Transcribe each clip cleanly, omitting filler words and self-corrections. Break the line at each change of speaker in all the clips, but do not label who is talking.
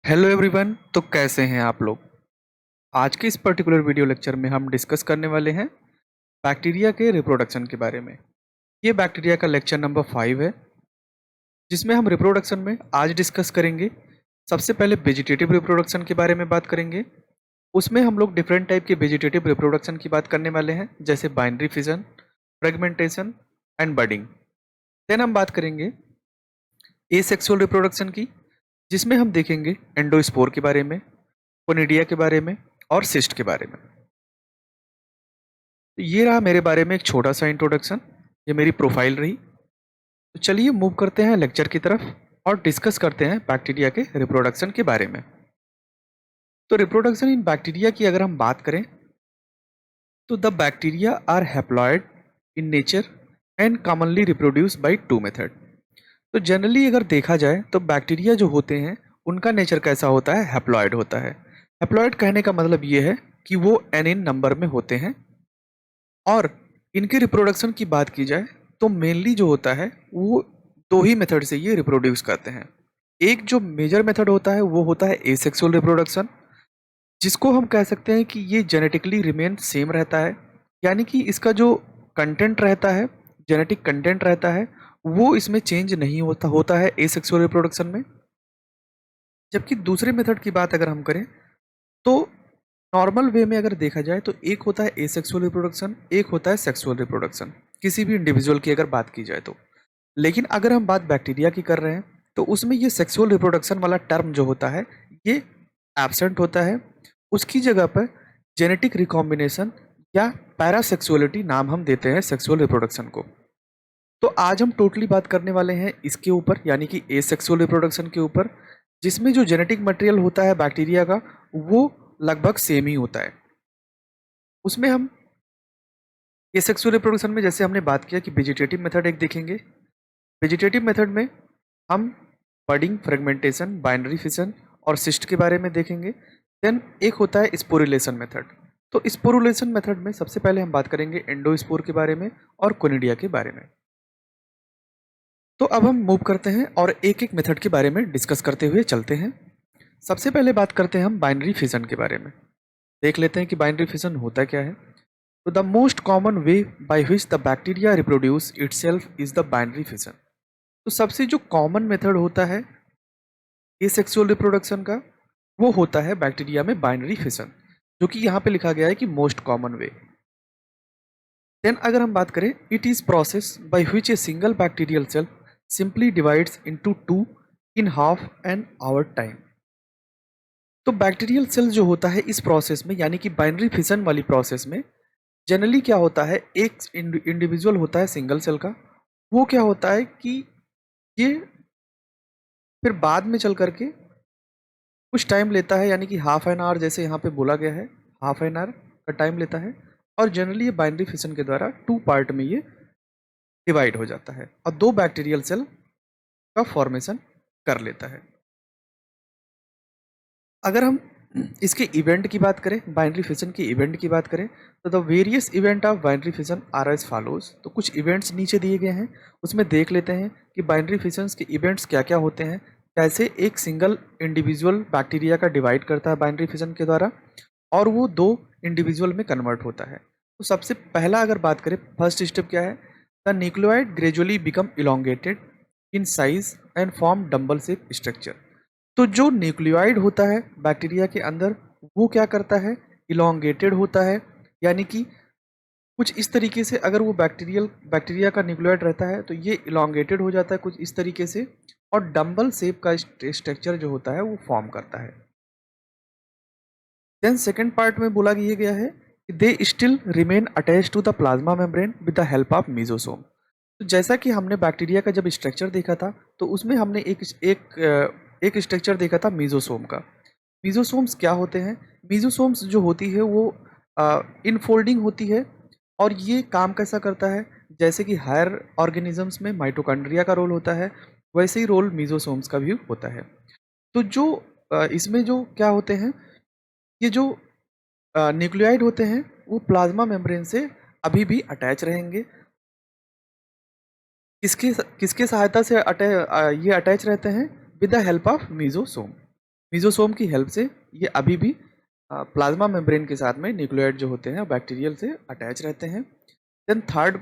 Hello everyone. तो कैसे हैं आप लोग। आज के इस पर्टिकुलर वीडियो लेक्चर में हम डिस्कस करने वाले हैं बैक्टीरिया के रिप्रोडक्शन के बारे में। ये बैक्टीरिया का लेक्चर नंबर 5 है, जिसमें हम रिप्रोडक्शन में आज डिस्कस करेंगे। सबसे पहले वेजिटेटिव रिप्रोडक्शन के बारे में बात करेंगे। उसमें हम लोग डिफरेंट टाइप के वेजिटेटिव रिप्रोडक्शन की बात करने वाले हैं, जैसे binary fission, fragmentation and budding. Then हम बात करेंगे एसेक्सुअल रिप्रोडक्शन की, जिसमें हम देखेंगे एंडोस्पोर के बारे में, कोनिडिया के बारे में और सिस्ट के बारे में। तो ये रहा मेरे बारे में एक छोटा सा इंट्रोडक्शन, ये मेरी प्रोफाइल रही। तो चलिए मूव करते हैं लेक्चर की तरफ और डिस्कस करते हैं बैक्टीरिया के रिप्रोडक्शन के बारे में। तो रिप्रोडक्शन इन बैक्टीरिया की अगर हम बात करें तो the bacteria are haploid in nature and commonly reproduce by two method. तो जनरली अगर देखा जाए तो बैक्टीरिया जो होते हैं उनका नेचर कैसा होता है, हैप्लॉयड होता है। हैप्लॉयड कहने का मतलब ये है कि वो एन इन नंबर में होते हैं। और इनके रिप्रोडक्शन की बात की जाए तो मेनली जो होता है वो दो ही मेथड से ये रिप्रोड्यूस करते हैं। एक जो मेजर मेथड होता है वो होता है एसेक्सुअल रिप्रोडक्शन, जिसको हम कह सकते हैं कि ये जेनेटिकली रिमेन सेम रहता है, यानी कि इसका जो कंटेंट रहता है, जेनेटिक कंटेंट रहता है, वो इसमें चेंज नहीं होता है एसेक्सुअल रिप्रोडक्शन में। जबकि दूसरे मेथड की बात अगर हम करें तो नॉर्मल वे में अगर देखा जाए तो एक होता है एसेक्सुअल रिप्रोडक्शन, एक होता है सेक्सुअल रिप्रोडक्शन, किसी भी इंडिविजुअल की अगर बात की जाए तो। लेकिन अगर हम बात बैक्टीरिया की कर रहे हैं तो उसमें ये सेक्सुअल रिप्रोडक्शन वाला टर्म जो होता है ये एब्सेंट होता है। उसकी जगह पर जेनेटिक रिकॉम्बिनेशन या पैरासेक्सुअलिटी नाम हम देते हैं सेक्सुअल रिप्रोडक्शन को। तो आज हम टोटली बात करने वाले हैं इसके ऊपर, यानी कि एसेक्सुअल रिप्रोडक्शन के ऊपर, जिसमें जो जेनेटिक मटेरियल होता है बैक्टीरिया का वो लगभग सेम ही होता है। उसमें हम एसेक्सुअल रिप्रोडक्शन में जैसे हमने बात किया कि वेजिटेटिव मेथड एक देखेंगे। वेजिटेटिव मेथड में हम बडिंग, फ्रेगमेंटेशन, बाइनरी फिशन और सिस्ट के बारे में देखेंगे। देन एक होता है स्पोरुलेशन मेथड। तो स्पोरुलेशन मेथड में सबसे पहले हम बात करेंगे एंडोस्पोर के बारे में और कोनिडिया के बारे में। तो अब हम मूव करते हैं और एक एक मेथड के बारे में डिस्कस करते हुए चलते हैं। सबसे पहले बात करते हैं हम बाइनरी फिशन के बारे में। देख लेते हैं कि बाइनरी फिशन होता क्या है। तो the most common way by which the bacteria reproduce itself is the binary fission. तो सबसे जो कॉमन मेथड होता है एसेक्सुअल रिप्रोडक्शन का वो होता है बैक्टीरिया में बाइनरी फिशन, जो कि यहाँ पे लिखा गया है कि मोस्ट कॉमन वे। देन अगर हम बात करें, it is process by which a single bacterial cell simply divides into two in half an hour time. तो बैक्टीरियल सेल जो होता है इस प्रोसेस में, यानी कि बाइनरी फिशन वाली प्रोसेस में, जनरली क्या होता है, एक इंडिविजुअल होता है सिंगल सेल का, वो क्या होता है कि ये फिर बाद में चल करके कुछ टाइम लेता है, यानी कि हाफ एन आवर जैसे यहाँ पे बोला गया है, हाफ एन आवर का टाइम लेता है। और जनरली ये बाइनरी फिशन के द्वारा टू पार्ट में ये डिवाइड हो जाता है और दो बैक्टीरियल सेल का फॉर्मेशन कर लेता है। अगर हम इसके इवेंट की बात करें, बाइनरी फिशन के इवेंट की बात करें, तो the various event of binary fission are as follows. तो कुछ इवेंट्स नीचे दिए गए हैं, उसमें देख लेते हैं कि बाइनरी फिशंस के इवेंट्स क्या क्या होते हैं, कैसे एक सिंगल इंडिविजुअल बैक्टीरिया का डिवाइड करता है बाइनरी फिशन के द्वारा और वो दो इंडिविजुअल में कन्वर्ट होता है। तो सबसे पहला अगर बात करें, फर्स्ट स्टेप क्या है, the nucleoid gradually become elongated in size and form dumbbell shape structure. तो जो न्यूक्लियोइड होता है बैक्टीरिया के अंदर वो क्या करता है, इलोंगेटेड होता है, यानी कि कुछ इस तरीके से, अगर वो बैक्टीरिया का न्यूक्लियोइड रहता है तो ये इलोंगेटेड हो जाता है कुछ इस तरीके से, और डंबल शेप का स्ट्रक्चर जो होता है वो फॉर्म करता है। देन सेकेंड पार्ट में बोला गया है कि they still remain attach to the plasma membrane with the help of mesosome. तो जैसा कि हमने बैक्टीरिया का जब स्ट्रक्चर देखा था तो उसमें हमने एक स्ट्रक्चर देखा था मीजोसोम का। मीजोसोम्स क्या होते हैं, मीजोसोम्स जो होती है वो इनफोल्डिंग होती है, और ये काम कैसा करता है, जैसे कि हायर ऑर्गेनिजम्स में माइटोकॉन्ड्रिया का रोल होता है, वैसे ही रोल मीजोसोम्स का भी होता है। तो जो इसमें जो क्या होते हैं, ये जो न्यूक्लियोइड होते हैं वो प्लाज्मा मेम्ब्रेन से अभी भी अटैच रहेंगे। किसके किसके सहायता से ये अटैच रहते हैं, with the help of mesosome. Mesosome की हेल्प से ये अभी भी प्लाज्मा मेम्ब्रेन के साथ में न्यूक्लियोइड जो होते हैं बैक्टीरियल से अटैच रहते हैं। देन थर्ड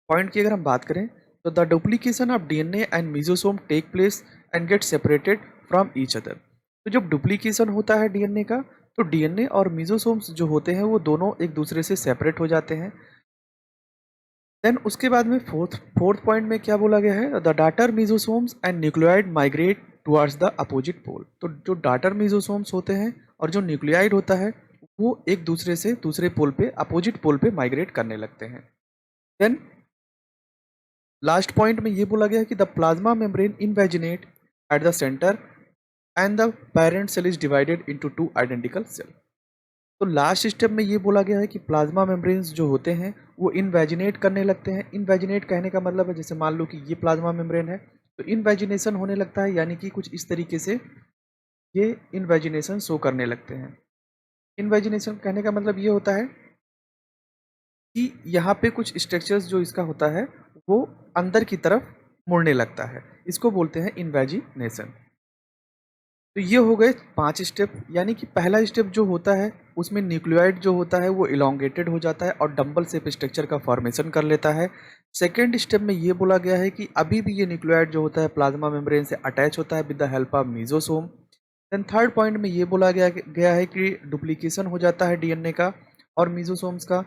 पॉइंट की अगर हम बात करें तो the duplication of DNA and mesosome take place and get separated from each other. तो जब डुप्लीकेशन होता है डीएनए का, तो डीएनए और मीजोसोम्स जो होते हैं वो दोनों एक दूसरे से सेपरेट हो जाते हैं। देन उसके बाद में फोर्थ फोर्थ पॉइंट में क्या बोला गया है, the daughter mesosomes and nucleoid migrate towards the opposite pole. तो जो डाटर मीजोसोम्स होते हैं और जो न्यूक्लियोइड होता है वो एक दूसरे से दूसरे पोल पे, अपोजिट पोल पे माइग्रेट करने लगते हैं। देन लास्ट पॉइंट में ये बोला गया है कि the plasma membrane invaginate at the centre and the parent cell is divided into two identical cell. तो लास्ट स्टेप में ये बोला गया है कि प्लाज्मा मेम्ब्रेन्स जो होते हैं वो इनवेजिनेट करने लगते हैं। इनवेजिनेट कहने का मतलब है, जैसे मान लो कि ये प्लाज्मा मेम्ब्रेन है तो इनवेजिनेशन होने लगता है, यानी कि कुछ इस तरीके से ये इनवेजिनेशन शो करने लगते हैं। इनवेजिनेशन कहने का मतलब ये होता है कि यहाँ पे कुछ स्ट्रक्चर्स जो इसका होता है वो अंदर की तरफ मुड़ने लगता है, इसको बोलते हैं इन्वेजिनेशन। तो ये हो गए 5 स्टेप, यानी कि पहला स्टेप जो होता है उसमें न्यूक्लियोइड जो होता है वो इलोंगेटेड हो जाता है और डंबल शेप स्ट्रक्चर का फॉर्मेशन कर लेता है। सेकेंड स्टेप में ये बोला गया है कि अभी भी ये न्यूक्लियोइड जो होता है प्लाज्मा मेम्ब्रेन से अटैच होता है with the help of mesosome. Then third point में ये बोला गया है कि डुप्लीकेशन हो जाता है डीएनए का और मीजोसोम्स का,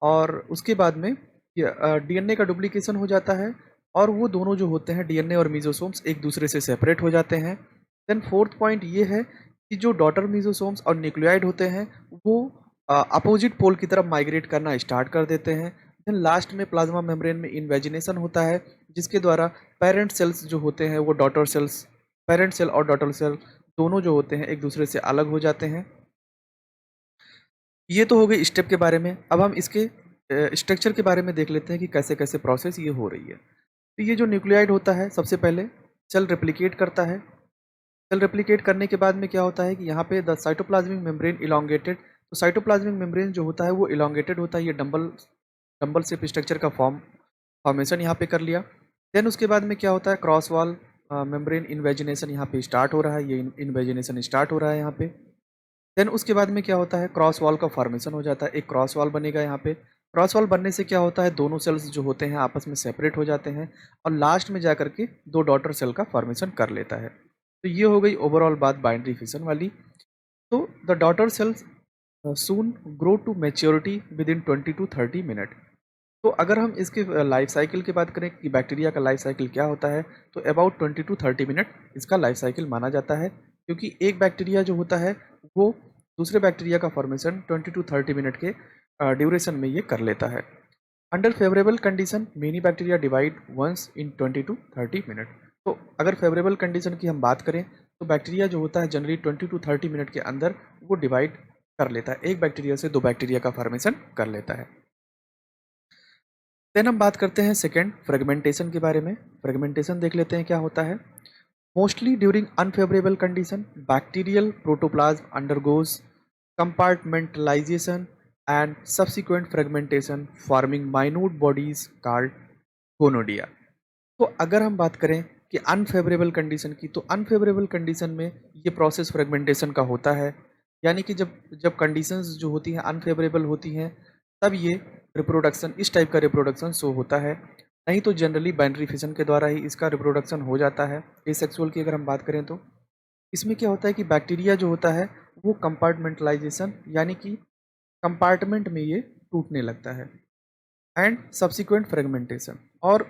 और उसके बाद में डीएनए का डुप्लीकेशन हो जाता है और वो दोनों जो होते हैं डीएनए और मीजोसोम्स एक दूसरे से सेपरेट हो जाते हैं। देन फोर्थ पॉइंट ये है कि जो डॉटर मीजोसोम्स और न्यूक्लियोइड होते हैं वो अपोजिट पोल की तरफ माइग्रेट करना स्टार्ट कर देते हैं। देन लास्ट में प्लाज्मा मेम्ब्रेन में इन्वेजिनेशन होता है जिसके द्वारा पेरेंट सेल्स जो होते हैं वो डॉटर सेल्स, पेरेंट सेल और डॉटर सेल दोनों जो होते हैं एक दूसरे से अलग हो जाते हैं। ये तो हो गई स्टेप के बारे में। अब हम इसके स्ट्रक्चर के बारे में देख लेते हैं कि कैसे कैसे प्रोसेस ये हो रही है। तो ये जो न्यूक्लियोइड होता है सबसे पहले सेल रेप्लिकेट करता है। सेल रेप्लिकेट करने के बाद में क्या होता है कि यहाँ पे द साइटोप्लाज्मिक मेम्ब्रेन इलोंगेटेड। तो साइटोप्लाज्मिक मेम्ब्रेन जो होता है वो इलोंगेटेड होता है, ये डंबल डंबल शेप स्ट्रक्चर का फॉर्मेशन यहाँ पे कर लिया। देन उसके बाद में क्या होता है, क्रॉस वॉल मेम्ब्रेन इन्वेजिनेशन यहाँ पे स्टार्ट हो रहा है, ये इन्वेजिनेशन स्टार्ट हो रहा है यहाँ पे। देन उसके बाद में क्या होता है, क्रॉस वॉल का फॉर्मेशन हो जाता है, एक क्रॉस वॉल बनेगा यहाँ पे। क्रॉस वॉल बनने से क्या होता है, दोनों सेल्स जो होते हैं आपस में सेपरेट हो जाते हैं और लास्ट में जाकर के दो डॉटर सेल का फॉर्मेशन कर लेता है। तो ये हो गई ओवरऑल बात बाइनरी फिशन वाली। तो the daughter cells soon grow to maturity within 20 to 30 minute. तो अगर हम इसके लाइफ साइकिल की बात करें कि बैक्टीरिया का लाइफ साइकिल क्या होता है, तो अबाउट 20 to 30 मिनट इसका लाइफ साइकिल माना जाता है, क्योंकि एक बैक्टीरिया जो होता है वो दूसरे बैक्टीरिया का फॉर्मेशन 20 to 30 मिनट के ड्यूरेशन में ये कर लेता है। Under favourable condition many bacteria divide once in 20 to 30 minute. तो अगर फेवरेबल कंडीशन की हम बात करें तो बैक्टीरिया जो होता है जनरली 20 to 30 मिनट के अंदर वो डिवाइड कर लेता है, एक बैक्टीरिया से दो बैक्टीरिया का फॉर्मेशन कर लेता है। देन हम बात करते हैं सेकेंड फ्रेगमेंटेशन के बारे में। फ्रेगमेंटेशन देख लेते हैं क्या होता है। Mostly during unfavourable condition bacterial protoplasm undergoes compartmentalisation and subsequent fragmentation forming minute bodies called gonidia. तो अगर हम बात करें कि अनफेवरेबल कंडीशन की, तो अनफेवरेबल कंडीशन में ये प्रोसेस फ्रेगमेंटेशन का होता है, यानी कि जब जब कंडीशंस जो होती हैं अनफेवरेबल होती हैं तब ये रिप्रोडक्शन, इस टाइप का रिप्रोडक्शन शो होता है। नहीं तो जनरली बाइनरी फिशन के द्वारा ही इसका रिप्रोडक्शन हो जाता है। एसेक्सुअल की अगर हम बात करें तो इसमें क्या होता है कि बैक्टीरिया जो होता है वो कंपार्टमेंटलाइजेशन, यानी कि कंपार्टमेंट में ये टूटने लगता है, एंड सब्सिक्वेंट फ्रेगमेंटेशन, और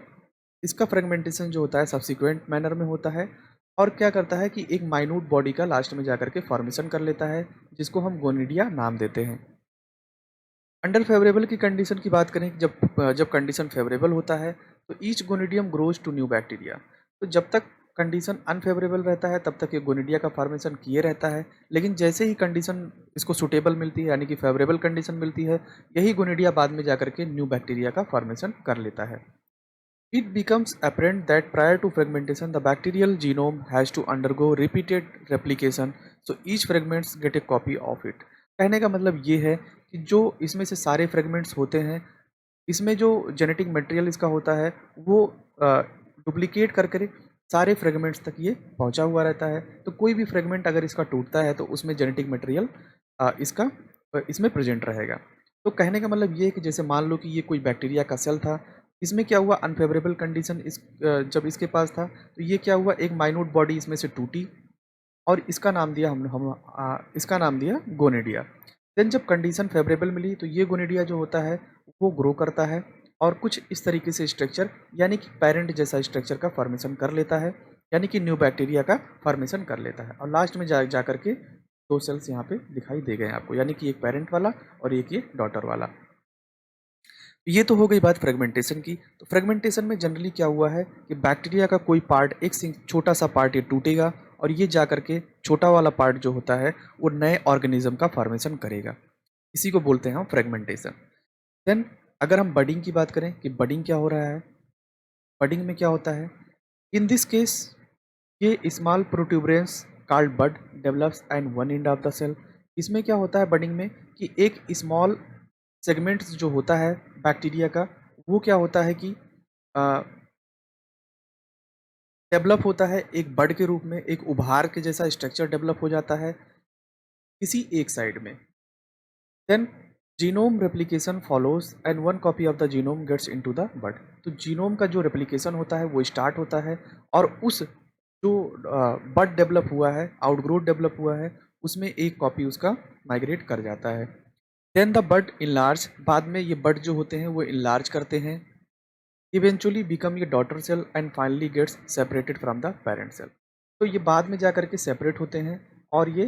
इसका फ्रेगमेंटेशन जो होता है सब्सिक्वेंट मैनर में होता है और क्या करता है कि एक माइन्यूट बॉडी का लास्ट में जाकर के फॉर्मेशन कर लेता है जिसको हम गोनिडिया नाम देते हैं। अंडर फेवरेबल की कंडीशन की बात करें, जब जब कंडीशन फेवरेबल होता है तो each gonidium grows to new bacteria. तो जब तक कंडीशन अनफेवरेबल रहता है तब तक ये गोनिडिया का फॉर्मेशन किए रहता है, लेकिन जैसे ही कंडीशन इसको सुटेबल मिलती है यानी कि फेवरेबल कंडीशन मिलती है, यही गोनिडिया बाद में जाकर के न्यू बैक्टीरिया का फॉर्मेशन कर लेता है। It becomes apparent that prior to fragmentation, the bacterial genome has to undergo repeated replication, so each fragments get a copy of it। कहने का मतलब ये है कि जो इसमें से सारे फ्रेगमेंट्स होते हैं, इसमें जो जेनेटिक मटेरियल इसका होता है वो डुप्लीकेट कर करे सारे फ्रेगमेंट्स तक ये पहुंचा हुआ रहता है। तो कोई भी फ्रेगमेंट अगर इसका टूटता है तो उसमें जेनेटिक मटेरियल इसका इसमें प्रेजेंट रहेगा। तो कहने का मतलब ये है कि जैसे मान लो कि ये कोई बैक्टीरिया का सेल था, इसमें क्या हुआ, अनफेवरेबल कंडीशन जब इसके पास था तो ये क्या हुआ, एक माइन्यूट बॉडी इसमें से टूटी और इसका नाम दिया इसका नाम दिया गोनेडिया। देन जब कंडीशन फेवरेबल मिली तो ये गोनेडिया जो होता है वो ग्रो करता है और कुछ इस तरीके से स्ट्रक्चर यानी कि पेरेंट जैसा स्ट्रक्चर का फॉर्मेशन कर लेता है, यानी कि न्यू बैक्टीरिया का फॉर्मेशन कर लेता है। और लास्ट में जा करके दो सेल्स यहाँ पे दिखाई दे गए हैं आपको, यानी कि एक पेरेंट वाला और एक ये डॉटर वाला। ये तो हो गई बात फ्रेगमेंटेशन की। तो फ्रेगमेंटेशन में जनरली क्या हुआ है कि बैक्टीरिया का कोई पार्ट, एक छोटा सा पार्ट ये टूटेगा और ये जा करके छोटा वाला पार्ट जो होता है वो नए ऑर्गेनिज्म का फॉर्मेशन करेगा। इसी को बोलते हैं हम फ्रेगमेंटेशन। देन अगर हम बडिंग की बात करें कि बडिंग क्या हो रहा है, बडिंग में क्या होता है, इन दिस केस ये small protuberance called bud develops and one end of the cell. इसमें क्या होता है बडिंग में कि एक स्मॉल सेगमेंट्स जो होता है बैक्टीरिया का वो क्या होता है कि डेवलप होता है एक बड के रूप में, एक उभार के जैसा स्ट्रक्चर डेवलप हो जाता है किसी एक साइड में। Then genome replication follows and one copy of the genome gets into the bud. तो जीनोम का जो रेप्लिकेशन होता है वो स्टार्ट होता है और उस जो बड डेवलप हुआ है, आउटग्रोथ डेवलप हुआ है, उसमें एक कॉपी उसका माइग्रेट कर जाता है। देन द बड इनलार्ज, बाद में ये बड जो होते हैं वो इनलार्ज करते हैं, इवेंचुअली बिकम ये daughter cell and finally gets separated from the parent cell. तो ये बाद में जा करके सेपरेट होते हैं और ये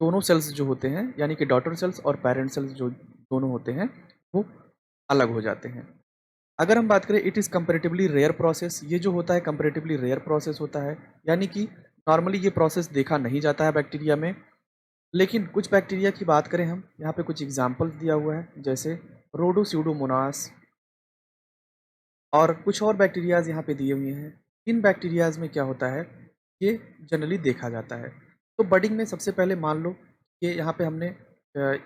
दोनों सेल्स जो होते हैं यानी कि डॉटर सेल्स और पेरेंट सेल्स जो दोनों होते हैं वो अलग हो जाते हैं। अगर हम बात करें it is comparatively rare process, ये जो होता है कंपेरेटिवली रेयर प्रोसेस होता है, यानी कि नॉर्मली ये प्रोसेस देखा नहीं जाता है बैक्टीरिया में। लेकिन कुछ बैक्टीरिया की बात करें हम, यहाँ पे कुछ एग्जाम्पल्स दिया हुआ है जैसे रोडोस्यूडोमोनास और कुछ और बैक्टीरियाज यहाँ पे दिए हुए हैं। इन बैक्टीरियाज में क्या होता है, ये जनरली देखा जाता है। तो बडिंग में सबसे पहले मान लो कि यहाँ पे हमने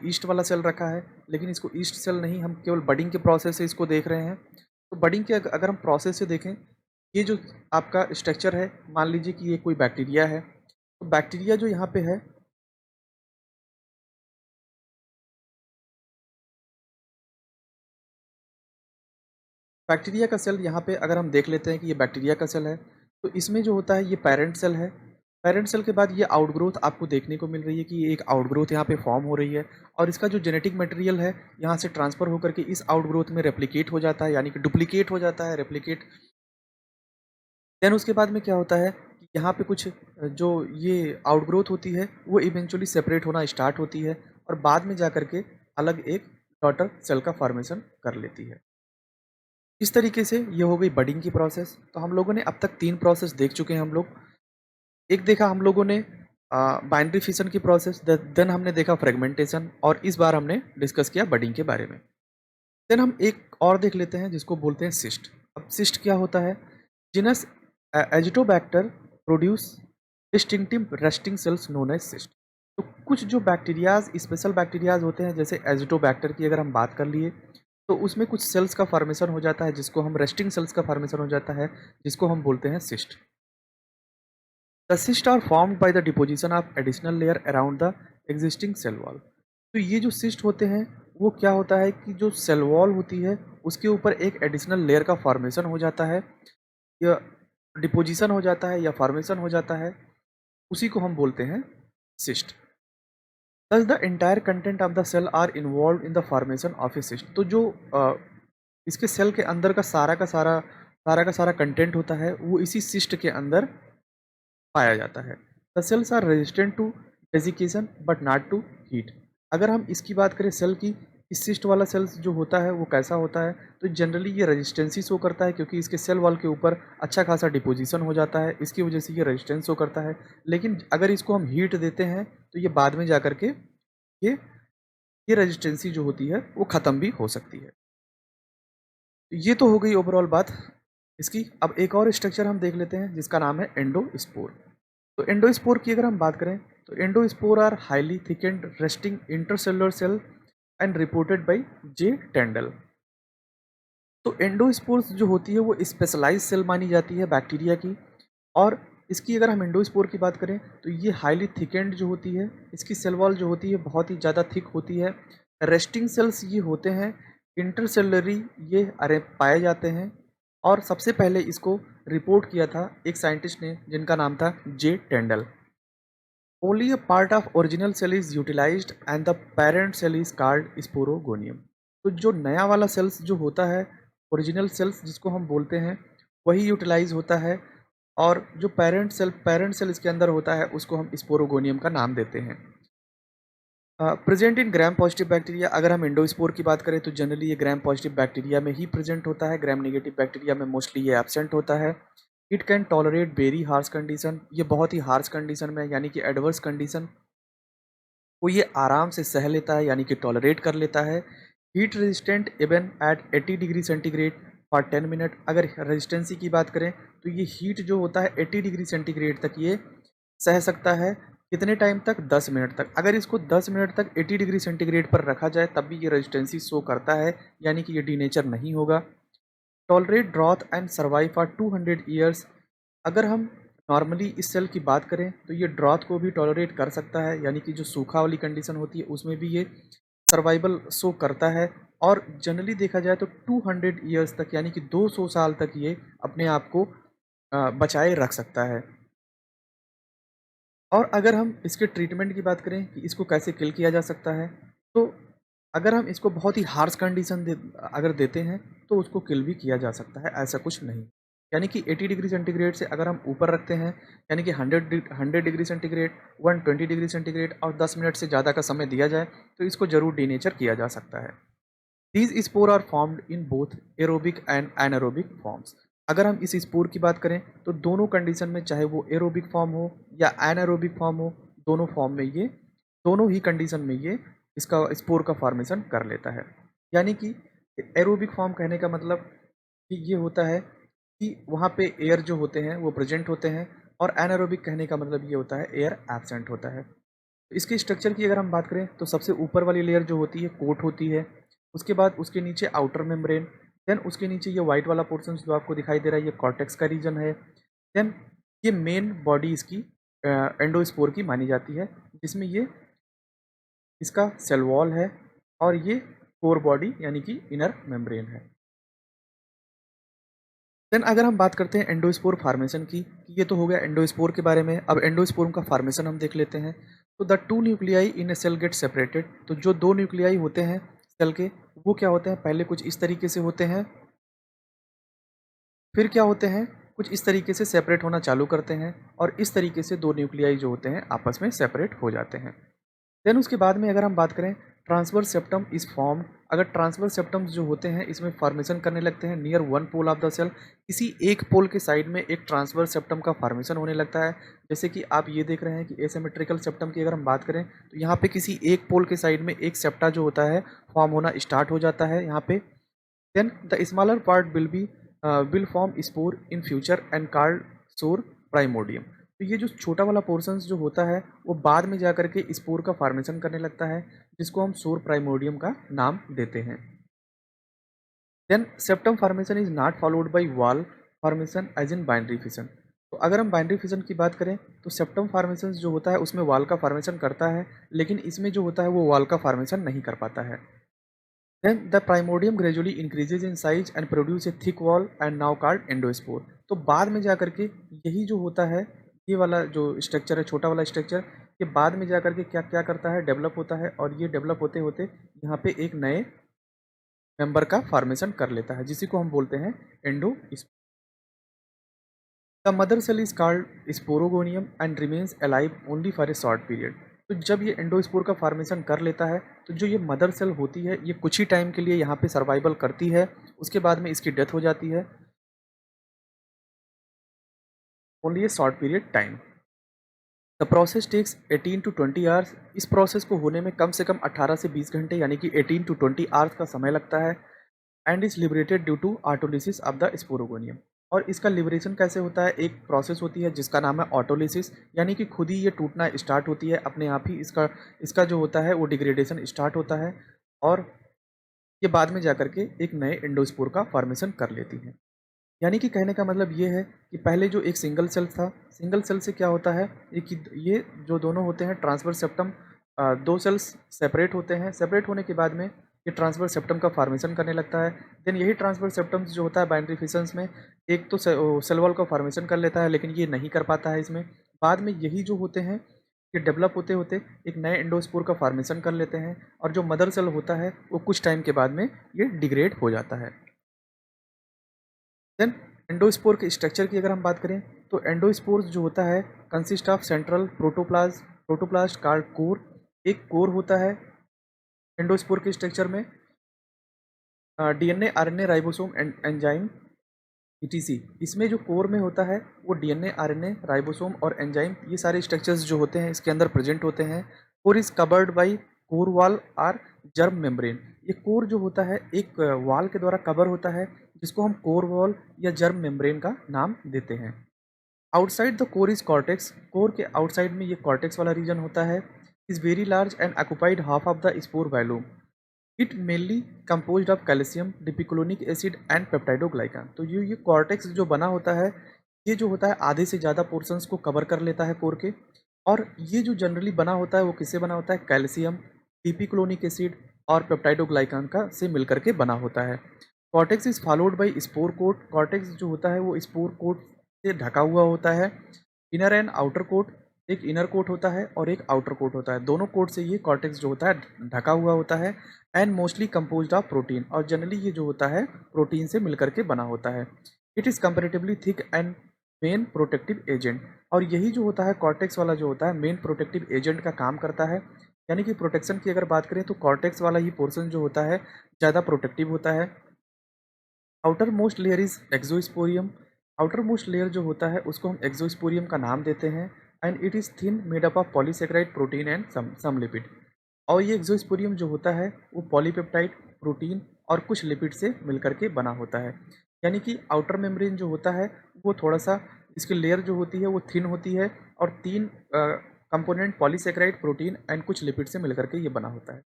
ईस्ट वाला सेल रखा है, लेकिन इसको ईस्ट सेल नहीं, हम केवल बडिंग के प्रोसेस से इसको देख रहे हैं। तो बडिंग के अगर हम प्रोसेस से देखें, ये जो आपका स्ट्रक्चर है, मान लीजिए कि ये कोई बैक्टीरिया है, तो बैक्टीरिया जो यहाँ पे है बैक्टीरिया का सेल यहाँ पे अगर हम देख लेते हैं कि ये बैक्टीरिया का सेल है, तो इसमें जो होता है ये पेरेंट सेल है। पेरेंट सेल के बाद ये आउटग्रोथ आपको देखने को मिल रही है कि ये एक आउटग्रोथ यहाँ पे फॉर्म हो रही है और इसका जो जेनेटिक मटेरियल है यहाँ से ट्रांसफ़र होकर के इस आउटग्रोथ में रेप्लिकेट हो जाता है, यानी कि डुप्लीकेट हो जाता है, रेप्लिकेट। देन उसके बाद में क्या होता है कि यहाँ पे कुछ जो ये आउटग्रोथ होती है वो इवेंचुअली सेपरेट होना स्टार्ट होती है और बाद में जा करके अलग एक डॉटर सेल का फॉर्मेशन कर लेती है। इस तरीके से ये हो गई बडिंग की प्रोसेस। तो हम लोगों ने अब तक 3 प्रोसेस देख चुके हैं हम लोग। एक देखा हम लोगों ने बाइनरी फिशन की प्रोसेस, देन हमने देखा फ्रेगमेंटेशन और इस बार हमने डिस्कस किया बडिंग के बारे में। देन हम एक और देख लेते हैं जिसको बोलते हैं सिस्ट। अब सिस्ट क्या होता है, genus azotobacter produce distinctive resting cells known as cyst. तो कुछ जो बैक्टीरियाज, स्पेशल बैक्टीरियाज होते हैं, जैसे एजिटोबैक्टर की अगर हम बात कर लिए तो उसमें कुछ सेल्स का फॉर्मेशन हो जाता है जिसको हम रेस्टिंग सेल्स का फॉर्मेशन हो जाता है जिसको हम बोलते हैं cyst. The cyst are formed by the deposition of additional layer around the existing cell wall. तो ये जो सिस्ट होते हैं वो क्या होता है कि जो सेल वॉल होती है उसके ऊपर एक एडिशनल लेयर का फॉर्मेशन हो जाता है, या डिपोजिशन हो जाता है या फॉर्मेशन हो जाता है, उसी को हम बोलते हैं cyst. Thus the entire content of the cell are involved in the formation of a cyst। तो जो इसके सेल के अंदर का सारा कंटेंट होता है वो इसी सिस्ट के अंदर पाया जाता है। The cells are resistant to desiccation but not to heat. अगर हम इसकी बात करें सेल की, इस सिस्ट वाला सेल्स जो होता है वो कैसा होता है, तो जनरली ये रेजिस्टेंसी शो करता है क्योंकि इसके सेल वॉल के ऊपर अच्छा खासा डिपोजिशन हो जाता है, इसकी वजह से ये रेजिस्टेंस शो करता है। लेकिन अगर इसको हम हीट देते हैं तो ये बाद में जा कर के ये ये रेजिस्टेंसी जो होती है वो ख़त्म भी हो सकती है। तो ये तो हो गई ओवरऑल बात इसकी। अब एक और स्ट्रक्चर हम देख लेते हैं जिसका नाम है एंडोस्पोर। तो एंडोस्पोर की अगर हम बात करें तो endospore are highly thickened resting intercellular cell and reported by J Tyndall. तो एंडोस्पोर्स जो होती है वो स्पेशलाइज सेल मानी जाती है बैक्टीरिया की, और इसकी अगर हम एंडोस्पोर की बात करें तो ये हाईली थिकेंड जो होती है, इसकी सेल वॉल जो होती है बहुत ही ज़्यादा थिक होती है। रेस्टिंग सेल्स ये होते हैं, इंटरसेलुलरी ये अरे पाए जाते हैं। और सबसे पहले इसको रिपोर्ट किया था एक साइंटिस्ट ने जिनका नाम था J Tyndall. Only a part of original cell is utilised and the parent cell is called sporogonium. तो जो नया वाला सेल्स जो होता है, ओरिजिनल सेल्स जिसको हम बोलते हैं, वही यूटिलाइज होता है। और जो पेरेंट सेल इसके अंदर होता है उसको हम स्पोरोगोनियम का नाम देते हैं। Present in gram positive bacteria, अगर हम एंडोस्पोर की बात करें तो जनरली ये ग्राम पॉजिटिव बैक्टीरिया में ही प्रेजेंट होता है। ग्राम नेगेटिव बैक्टीरिया में मोस्टली ये एब्सेंट होता है। It can tolerate very harsh condition, ये बहुत ही हार्श कंडीशन में यानी कि एडवर्स कंडीशन को ये आराम से सह लेता है यानी कि टॉलरेट कर लेता है। Heat resistant even at 80 degree centigrade for 10 minute. अगर रेजिस्टेंसी की बात करें तो ये हीट जो होता है 80 डिग्री सेंटीग्रेड तक ये सह सकता है। कितने टाइम तक? 10 मिनट तक। अगर इसको 10 मिनट तक 80 डिग्री सेंटीग्रेड पर रखा जाए तब भी ये रेजिस्टेंसी शो करता है, यानी कि ये डीनेचर नहीं होगा। Tolerate drought and survive for 200 years. अगर हम नॉर्मली इस सेल की बात करें तो ये ड्रॉथ को भी टॉलरेट कर सकता है, यानी कि जो सूखा वाली कंडीशन होती है उसमें भी ये सर्वाइवल शो करता है। और जनरली देखा जाए तो 200 ईयर्स तक यानी कि 200 साल तक ये अपने आप को बचाए रख सकता है। और अगर हम इसके ट्रीटमेंट की बात करें कि इसको कैसे किल किया जा सकता है, तो अगर हम इसको बहुत ही हार्श कंडीशन अगर देते हैं तो उसको किल भी किया जा सकता है, ऐसा कुछ नहीं। यानी कि 80 डिग्री सेंटीग्रेड से अगर हम ऊपर रखते हैं, यानी कि 100 डिग्री सेंटीग्रेड, 120 डिग्री सेंटीग्रेड और 10 मिनट से ज़्यादा का समय दिया जाए तो इसको ज़रूर डीनेचर किया जा सकता है। These spore are formed in both aerobic and anaerobic forms. अगर हम इस स्पोर की बात करें तो दोनों कंडीशन में, चाहे वो एरोबिक फॉर्म हो या एनारोबिक फॉर्म हो, दोनों फॉर्म में ये, दोनों ही कंडीशन में ये इसका स्पोर का फॉर्मेशन कर लेता है। यानी कि एरोबिक फॉर्म कहने का मतलब कि ये होता है कि वहाँ पे एयर जो होते हैं वो प्रेजेंट होते हैं, और एनारोबिक कहने का मतलब ये होता है एयर एब्सेंट होता है। तो इसके स्ट्रक्चर की अगर हम बात करें तो सबसे ऊपर वाली लेयर जो होती है कोट होती है। उसके बाद उसके नीचे आउटर मेम्ब्रेन, देन उसके नीचे ये वाइट वाला पोर्शन जो आपको दिखाई दे रहा है ये कॉर्टेक्स का रीजन है। देन ये मेन बॉडी इसकी एंडोस्पोर की मानी जाती है, जिसमें ये इसका सेल वॉल है और ये कोर बॉडी यानी कि इनर मेम्ब्रेन है। देन अगर हम बात करते हैं एंडोस्पोर फार्मेशन की, ये तो हो गया एंडोस्पोर के बारे में। अब एंडोस्पोर का फार्मेशन हम देख लेते हैं। तो the two nuclei in a cell get separated. तो जो दो न्यूक्लियाई होते हैं सेल के, वो क्या होते हैं, पहले कुछ इस तरीके से होते हैं, फिर क्या होते हैं, कुछ इस तरीके से सेपरेट होना चालू करते हैं, और इस तरीके से दो न्यूक्लियाई जो होते हैं आपस में सेपरेट हो जाते हैं। देन उसके बाद में अगर हम बात करें ट्रांसवर्स सेप्टम इज फॉर्म। अगर ट्रांसवर्स सेप्टम्स जो होते हैं इसमें फॉर्मेशन करने लगते हैं near one pole of the cell. किसी एक पोल के साइड में एक ट्रांसवर्स सेप्टम का फॉर्मेशन होने लगता है। जैसे कि आप ये देख रहे हैं कि एसिमेट्रिकल सेप्टम की अगर हम बात करें तो यहाँ पे किसी एक पोल के साइड में एक सेप्टा जो होता है फॉर्म होना स्टार्ट हो जाता है यहाँ पे। Then the smaller part will form spore in future and called spore primordium. तो ये जो छोटा वाला पोर्शंस जो होता है वो बाद में जा करके स्पोर का फॉर्मेशन करने लगता है, जिसको हम सोर प्राइमोडियम का नाम देते हैं। Then septum formation is not followed by wall formation as in binary fission. तो अगर हम बाइनरी फिशन की बात करें तो सेप्टम फॉर्मेशन जो होता है उसमें वॉल का फॉर्मेशन करता है, लेकिन इसमें जो होता है वो वॉल का फॉर्मेशन नहीं कर पाता है। Then the primordium gradually increases in size and produce a thick wall and now called endospore। तो बाद में जा करके यही जो होता है, ये वाला जो स्ट्रक्चर है, छोटा वाला स्ट्रक्चर, ये बाद में जा करके क्या क्या करता है, डेवलप होता है, और ये डेवलप होते होते यहाँ पे एक नए मेंबर का फॉर्मेशन कर लेता है, जिसी को हम बोलते हैं endo. The mother cell is called sporogonium and remains alive only for a short period. तो जब ये एंडोस्पोर का फॉर्मेशन कर लेता है तो जो ये मदर सेल होती है ये कुछ ही टाइम के लिए यहाँ पे सर्वाइवल करती है, उसके बाद में इसकी डेथ हो जाती है, only a short period time. The process takes 18 to 20 hours. इस प्रोसेस को होने में कम से कम 18 से 20 घंटे यानी कि 18 टू 20 आवर्स का समय लगता है। And is liberated due to autolysis of the sporogonium. और इसका लिबरेशन कैसे होता है, एक प्रोसेस होती है जिसका नाम है ऑटोलिसिस, यानी कि खुद ही ये टूटना स्टार्ट होती है, अपने आप ही इसका इसका जो होता है वो डिग्रेडेशन स्टार्ट होता है, और ये बाद में जाकर के एक नए एंडोस्पोर का फॉर्मेशन कर लेती है। यानी कि कहने का मतलब ये है कि पहले जो एक सिंगल सेल था, सिंगल सेल से क्या होता है ये जो दोनों होते हैं ट्रांसवर्स सेप्टम, दो सेल्स सेपरेट होते हैं, सेपरेट होने के बाद में ये ट्रांसवर्स सेप्टम का फॉर्मेशन करने लगता है। देन यही ट्रांसवर्स सेप्टम्स जो होता है बाइनरी फिशंस में एक तो सेल वॉल का फॉर्मेशन कर लेता है, लेकिन ये नहीं कर पाता है इसमें। बाद में यही जो होते हैं ये डेवलप होते होते एक नए एंडोस्पोर का फॉर्मेशन कर लेते हैं, और जो मदर सेल होता है वो कुछ टाइम के बाद में ये डिग्रेड हो जाता है। देन एंडोस्पोर के स्ट्रक्चर की अगर हम बात करें तो एंडोस्पोर जो होता है consist of central protoplast card core. एक कोर होता है एंडोस्पोर के स्ट्रक्चर में, DNA RNA ribosome enzyme etc. इसमें जो कोर में होता है वो डीएनए आरएनए राइबोसोम और एंजाइम ये सारे स्ट्रक्चर्स जो होते हैं इसके अंदर प्रेजेंट होते हैं। Core is covered by core wall और जर्म मेम्ब्रेन। ये कोर जो होता है एक वॉल के द्वारा कवर होता है जिसको हम कोर वॉल या जर्म मेम्ब्रेन का नाम देते हैं। Outside the core is cortex. Core के आउटसाइड में ये कॉर्टेक्स वाला रीजन होता है। Is very large and occupied half of the spore volume. It mainly composed of calcium dipicolinic acid and peptidoglycan. तो ये कॉर्टेक्स जो बना होता है ये जो होता है आधे से ज़्यादा पोर्शंस को कवर कर लेता है कोर के। और ये जो जनरली बना होता है वो किससे बना होता है, कैल्शियम डिपिक्लोनिक एसिड और पेप्टाइडोग्लाइकान का से मिलकर के बना होता है। Cortex is followed by spore coat. Cortex जो होता है वो स्पोर कोट से ढका हुआ होता है। इनर एंड आउटर कोट, एक इनर कोट होता है और एक आउटर कोट होता है, दोनों कोट से ये कॉर्टेक्स जो होता है ढका हुआ होता है। And mostly composed of protein, और जनरली ये जो होता है प्रोटीन से मिलकर के बना होता है। It is comparatively thick and main protective agent. और यही जो होता है कॉर्टेक्स वाला जो होता है मेन प्रोटेक्टिव एजेंट का काम करता है। यानी कि प्रोटेक्शन की अगर बात करें तो कॉर्टेक्स वाला ही पोर्शन जो होता है ज़्यादा प्रोटेक्टिव होता है। Outermost layer is exosporium. Outermost layer जो होता है उसको हम एक्सोस्पोरियम का नाम देते हैं। And it is thin made up of polysaccharide protein and some lipid. और ये एक्सोस्पोरियम जो होता है वो पॉलीपेप्टाइड प्रोटीन और कुछ लिपिड से मिलकर के बना होता है। यानी कि आउटर मेम्ब्रेन जो होता है वो थोड़ा सा इसकी लेयर जो होती है वो थिन होती है, और तीन कंपोनेंट पॉलीसेकेराइड प्रोटीन एंड कुछ लिपिड से मिलकर के ये बना होता है।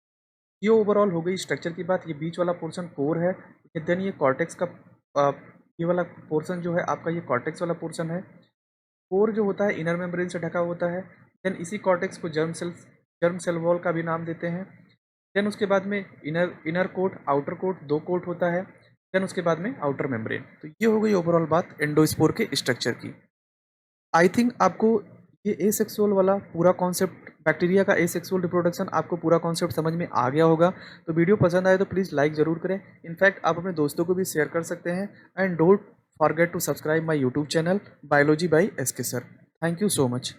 ये ओवरऑल हो गई स्ट्रक्चर की बात। ये बीच वाला पोर्शन कोर है। देन ये कॉर्टेक्स का अ, ये वाला पोर्शन जो है आपका ये कॉर्टेक्स वाला पोर्शन है। कोर जो होता है इनर मेम्ब्रेन से ढका होता है। देन इसी कॉर्टेक्स को जर्म सेल वॉल का भी नाम देते हैं। देन उसके बाद में इनर कोट आउटर कोट दो कोट होता है। देन उसके बाद में आउटर मेम्ब्रेन। तो ये हो गई ओवरऑल बात एंडोस्पोर के स्ट्रक्चर की। आई थिंक आपको ये एसेक्सुअल वाला पूरा कॉन्सेप्ट, बैक्टीरिया का एसेक्सुअल रिप्रोडक्शन आपको पूरा कॉन्सेप्ट समझ में आ गया होगा। तो वीडियो पसंद आए तो प्लीज़ लाइक ज़रूर करें। इनफैक्ट आप अपने दोस्तों को भी शेयर कर सकते हैं। And don't forget to subscribe my YouTube channel biology by SK sir. Thank you so much.